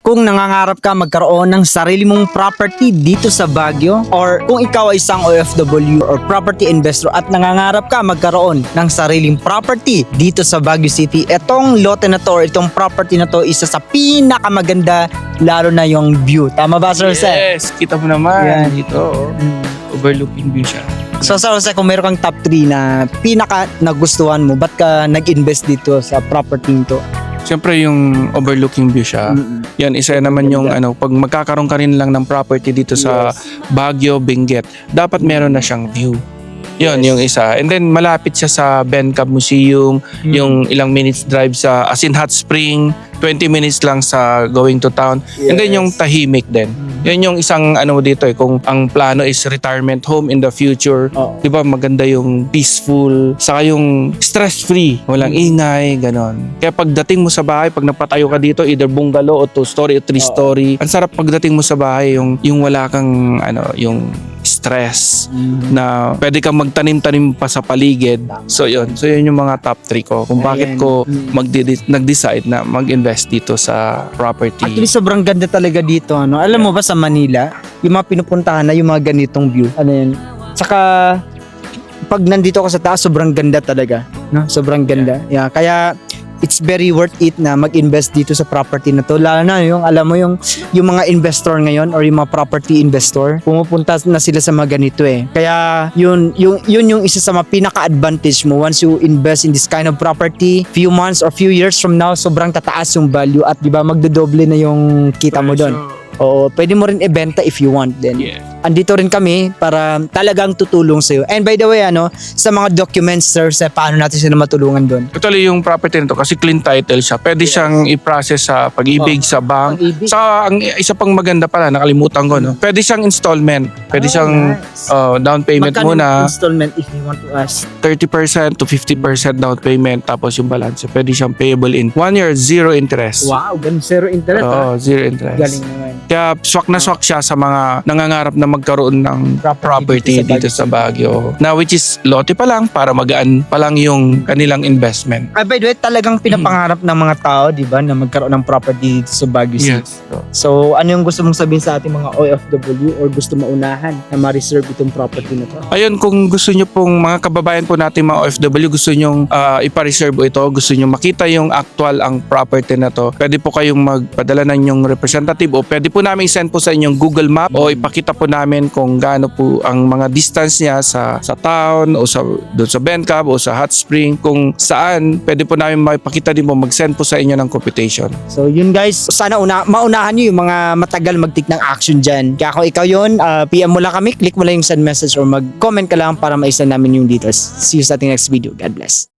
Kung nangangarap ka magkaroon ng sarili mong property dito sa Baguio, or kung ikaw ay isang OFW or property investor at nangangarap ka magkaroon ng sariling property dito sa Baguio City, itong lote na to or itong property na to isa sa pinakamaganda, lalo na yung view. Tama ba, Sir Jose? Yes, kita mo naman. Yan. Dito, overlooking view siya. So Sir Jose, kung meron kang top 3 na pinaka nagustuhan mo, ba't ka nag-invest dito sa property nito? Siyempre yung overlooking view siya. Yan, isa naman yung pag magkakaroon ka rin lang ng property dito sa Baguio, Benguet, dapat meron na siyang view. Yun, yung isa. And then malapit siya sa Bencab Museum, yung ilang minutes drive sa Asin Hot Spring, 20 minutes lang sa going to town. And then yung tahimik din. Yun yung isang dito kung ang plano is retirement home in the future. Di ba maganda yung peaceful, saka yung stress-free, walang ingay, ganon. Kaya pagdating mo sa bahay, pag napatayo ka dito, either bungalow o 2-story o 3-story, ang sarap pagdating mo sa bahay yung wala kang yung stress na pwede kang magtanim-tanim pa sa paligid. So yun yung mga top 3 ko kung bakit ko nag-decide na mag-invest dito sa property. Actually, sobrang ganda talaga dito. Alam mo ba sa Manila, yung mga pinupuntahan na yung mga ganitong view. Tsaka, pag nandito ako sa taas, sobrang ganda talaga. No? Sobrang ganda. Yeah. Kaya, it's very worth it na mag-invest dito sa property na to. Lalo na yung, alam mo, yung mga investor ngayon or yung mga property investor, pumupunta na sila sa mga ganito eh. Kaya, yun yung isa sa mga pinaka-advantage mo once you invest in this kind of property. Few months or few years from now, sobrang tataas yung value at di ba magdodoble na yung kita mo doon. Oo, pwede mo rin ibenta if you want din. Yeah. Andito rin kami para talagang tutulong sa'yo. And by the way, sa mga documents, sir, sa paano natin sila matulungan doon? Actually, yung property nito kasi clean title siya. Pwede siyang i-process sa Pag-ibig, sa bank. Pag-ibig. Sa ang isa pang maganda pala, nakalimutan ko, no? Pwede siyang installment. Pwede siyang down payment Magkano muna. installment if you want to ask? 30% to 50% down payment, tapos yung balance. Pwede siyang payable in 1 year, zero interest. Wow, ganun, zero interest. Zero interest. Galing naman. Kaya swak na swak siya sa mga nangangarap na magkaroon ng property dito sa Baguio. Na which is lote pa lang para magaan pa lang yung kanilang investment. By the way, talagang pinapangarap ng mga tao, di ba, na magkaroon ng property dito sa Baguio City. Yes. So, ano yung gusto mong sabihin sa ating mga OFW or gusto maunahan na ma-reserve itong property na to? Ayun, kung gusto nyo pong mga kababayan po natin mga OFW, gusto nyong ipa-reserve ito, gusto nyo makita yung actual ang property na to, pwede po kayong magpadala ng yung representative o pwede po namin send po sa inyong Google Map o ipakita po namin kung gaano po ang mga distance niya sa town o doon sa Bencab o sa Hot Spring, kung saan pwede po namin maipakita din po, mag-send po sa inyo ng computation. So yun guys, sana maunahan nyo yung mga matagal mag-take ng action dyan. Kaya kung ikaw yun, PM mo lang kami, click mo lang yung send message or mag-comment ka lang para maisa namin yung details. See you sa ating next video. God bless.